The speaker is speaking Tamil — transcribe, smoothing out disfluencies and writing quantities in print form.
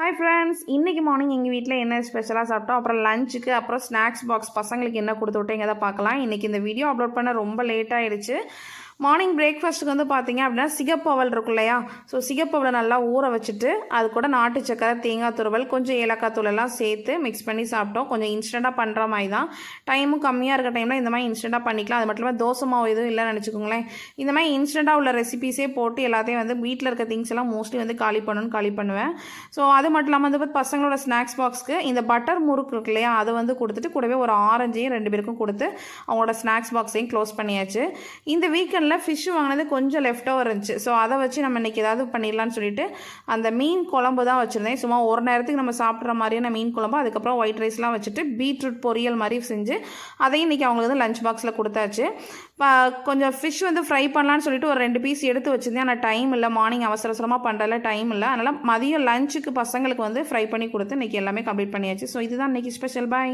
ஹாய் ஃப்ரெண்ட்ஸ், இன்றைக்கி மார்னிங் எங்கள் வீட்டில் என்ன ஸ்பெஷலாக சாப்பிட்டோம், அப்புறம் லஞ்சுக்கு அப்புறம் ஸ்நாக்ஸ் பாக்ஸ் பசங்களுக்கு என்ன கொடுத்து விட்டேன் இங்கே தான் பார்க்கலாம். இன்றைக்கி இந்த வீடியோ அப்லோட் பண்ண ரொம்ப லேட் ஆகிடுச்சு. மார்னிங் பிரேக்ஃபாஸ்ட்டுக்கு வந்து பார்த்தீங்க அப்படின்னா சிகப்பு அவல் இருக்கும் இல்லையா, ஸோ சிகப்பு அவலை நல்லா ஊற வச்சுட்டு அது கூட நாட்டு சக்கரை, தேங்காய் துருவல், கொஞ்சம் ஏலக்காய் தூள் எல்லாம் சேர்த்து மிக்ஸ் பண்ணி சாப்பிட்டோம். கொஞ்சம் இன்ஸ்டண்ட்டாக பண்ணுற மாதிரி தான், டைமும் கம்மியாக இருக்க டைமில் இந்த மாதிரி இன்ஸ்டண்ட்டாக பண்ணிக்கலாம். அது மட்டும் இல்லாமல் தோசை மாவு எதுவும் இல்லைன்னு நினச்சிக்கோங்களேன். இந்த மாதிரி இன்ஸ்டண்ட்டாக உள்ள ரெசிபீஸே போட்டு எல்லாத்தையும் வந்து வீட்டில் இருக்க திங்ஸ் எல்லாம் மோஸ்ட்லி வந்து காலி பண்ணுவேன். ஸோ அது மட்டும் இல்லாமல் வந்து பசங்களோட ஸ்நாக்ஸ் பாக்ஸ்க்கு இந்த பட்டர் முறுக்கு இருக்கு இல்லையா, அதை வந்து கொடுத்துட்டு கூடவே ஒரு ஆரஞ்சையும் 2 பேருக்கும் கொடுத்து அவங்களோட ஸ்நாக்ஸ் பாக்ஸையும் க்ளோஸ் பண்ணியாச்சு. இந்த வீக்கெண்டில் ஃபிஷ் வாங்கினது கொஞ்சம் லெஃப்ட் ஓவர் இருந்துச்சு. ஸோ அதை வச்சு நம்ம இன்றைக்கி ஏதாவது பண்ணிடலான்னு சொல்லிட்டு அந்த மீன் குழம்பு தான் வச்சுருந்தேன். சும்மா ஒரு நேரத்துக்கு நம்ம சாப்பிட்ற மாதிரியான மீன் குழம்பு, அதுக்கப்புறம் ஒயிட் ரைஸ்லாம் வச்சுட்டு பீட்ரூட் பொரியல் மாதிரி செஞ்சு அதையும் இன்றைக்கி அவங்களுக்கு வந்து லஞ்ச் பாக்ஸில் கொடுத்தாச்சு. கொஞ்சம் ஃபிஷ் வந்து ஃப்ரை பண்ணலான்னு சொல்லிட்டு ஒரு 2 பீஸ் எடுத்து வச்சுருந்தேன். ஆனால் டைம் இல்லை, மார்னிங் அவசரமாக பண்ணுறதுல டைம் இல்லை. அதனால் மதியம் லஞ்சுக்கு பசங்களுக்கு வந்து ஃப்ரை பண்ணி கொடுத்து இன்றைக்கி எல்லாமே கம்ப்ளீட் பண்ணியாச்சு. ஸோ இதுதான் இன்றைக்கி ஸ்பெஷல். பாய்.